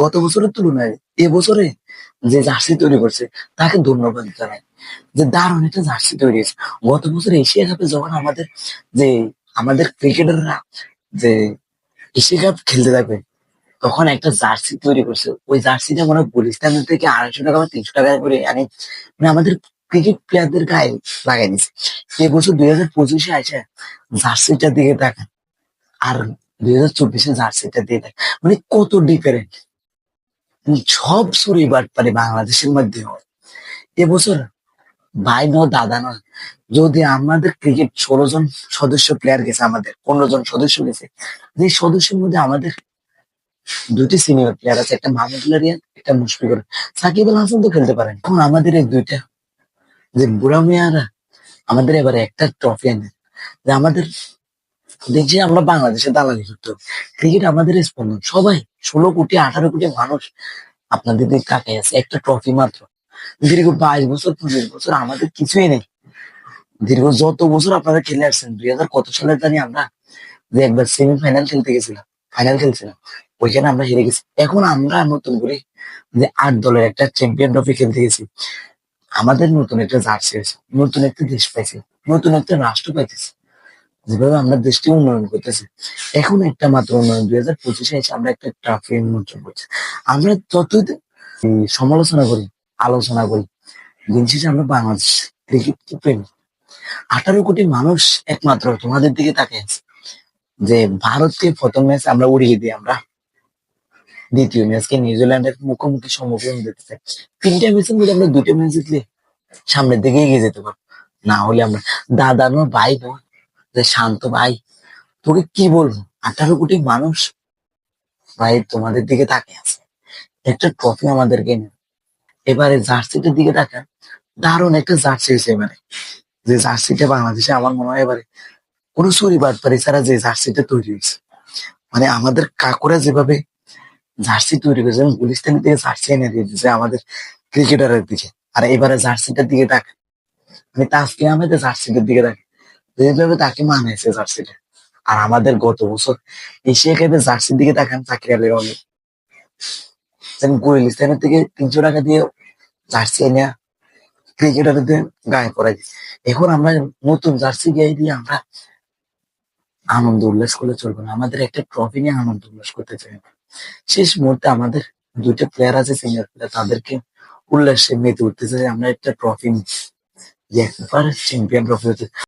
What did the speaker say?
গত বছরের তুলনায় এবছরে যে জার্সি তৈরি করছে তাকে ধন্যবাদ জানাই, যে দারুণ একটা জার্সি তৈরি হয়েছে। গত বছর এশিয়া কাপে যখন যে আমাদের ক্রিকেটাররা যে এশিয়া কাপ খেলতে থাকবে, তখন একটা জার্সি তৈরি করছে। ওই জার্সিটা মনে হয় গুলিস্তান থেকে 250 টাকা বা 300 টাকা করে আনে, মানে আমাদের ক্রিকেট প্লেয়ারদের গায়ে লাগাই দিচ্ছে। এবছর 2025-এ আসে জার্সিটার দিকে তাকান, আর 2024-এ জার্সিটা দিয়ে দেখ, মানে কত ডিফারেন্ট। সব চুরি বাটপারি বাংলাদেশের মধ্যে হয় এবছর। ভাই নয় দাদা নয়, যদি আমাদের ক্রিকেট 16 জন সদস্য প্লেয়ার গেছে, আমাদের 15 জন সদস্য গেছে, যে সদস্যের মধ্যে আমাদের দুটি সিনিয়র প্লেয়ার আছে, একটা মাহমুদুল্লাহ রিয়াদ, একটা মুশফিকুর। সাকিব আল হাসান তো খেলতে পারেন। এখন আমাদের এই দুইটা যে বুড়া মেয়ারা আমাদের এবারে একটা ট্রফি এনে, যে আমাদের দেখছি আমরা বাংলাদেশে দালালি করতে হবে। ক্রিকেট আমাদের স্পন্দন, সবাই 16 কোটি 18 কোটি মানুষ আপনাদের দিকে তাকাই আছে, একটা ট্রফি মাত্র। দীর্ঘ 22 বছর 25 বছর আমাদের কিছুই নেই। দীর্ঘ যত বছর আপনারা খেলে আসছেন, 2000 কত সালে জানি আমরা যে একবার সেমিফাইনাল খেলতে গেছিলাম, ফাইনাল খেলছিলাম, ওইখানে আমরা হেরে গেছি। এখন আমরা নতুন করে যে 8 দলের একটা চ্যাম্পিয়ন ট্রফি খেলতে গেছি, আমাদের নতুন একটা জার্সি হয়েছে, নতুন একটা দেশ পাইছে, নতুন একটা রাষ্ট্র পাইতেছে। যেভাবে আমরা দেশটি উন্নয়ন করতেছি, এখন একটা মাত্র উন্নয়ন 2025-এ এসে আমরা একটা ট্রফি উন্মোচন করছি। আমরা যতই সমালোচনা করি, আলোচনা করি, দিন শেষে আমরা বাংলাদেশ ক্রিকেট প্রেমী। 18 কোটি মানুষ একমাত্র তোমাদের দিকে তাকিয়ে আছে, যে ভারতকে প্রথম ম্যাচ আমরা উড়িয়ে দিই, আমরা দ্বিতীয় ম্যাচকে নিউজিল্যান্ডের মুখোমুখি সম্মুখীন দিতে চাই। 3টা ম্যাচের মধ্যে আমরা 2টা ম্যাচ জিতলে সামনের দিকে এগিয়ে যেতে পারবো। না হলে আমরা দাদা নয় ভাই নয়, যে শান্ত ভাই, তোকে কি বলবো, 18 কোটি মানুষ ভাই তোমাদের দিকে তাকিয়ে আছে, একটা ট্রফি আমাদেরকে এনে। এবারে জার্সিটার দিকে তাকান, দারুণ একটা জার্সি হয়েছে এবারে। যে জার্সিটা বাংলাদেশে আমার মনে হয় এবারে কোনো চুরি বাটপারি ছাড়া যে জার্সিটা তৈরি হয়েছে, মানে আমাদের কাকুরা যেভাবে জার্সি তৈরি করেছে, যেমন গুলিস্তানের দিকে জার্সি এনে দিয়ে দিচ্ছে আমাদের ক্রিকেটারের দিকে। আর এবারে জার্সিটার দিকে তাকে, আমি তাসকিন আহমেদের জার্সিটার দিকে তাকে, যেভাবে তাকে মানিয়েছে জার্সিটা। আর আমাদের গত বছর এশিয়া কাপের জার্সির দিকে তাকান, সাকির আলী রনি যেমন গুলিস্তানের থেকে 300 টাকা দিয়ে জার্সি এনে ক্রিকেটারদের গায়ে পড়াই দিচ্ছে। এখন আমরা নতুন জার্সি গায়ে দিয়ে আমরা আনন্দ উল্লাস করলে চলবে না, আমাদের একটা ট্রফি নিয়ে আনন্দ উল্লাস করতে চাই। শেষ মুহূর্তে আমাদের 2টা প্লেয়ার আছে সিনিয়র প্লেয়ার, তাদেরকে উল্লাসে মেতে উঠতেছে যে আমরা একটা ট্রফি নিচ্ছি, যে একবার চ্যাম্পিয়ন ট্রফি হচ্ছে।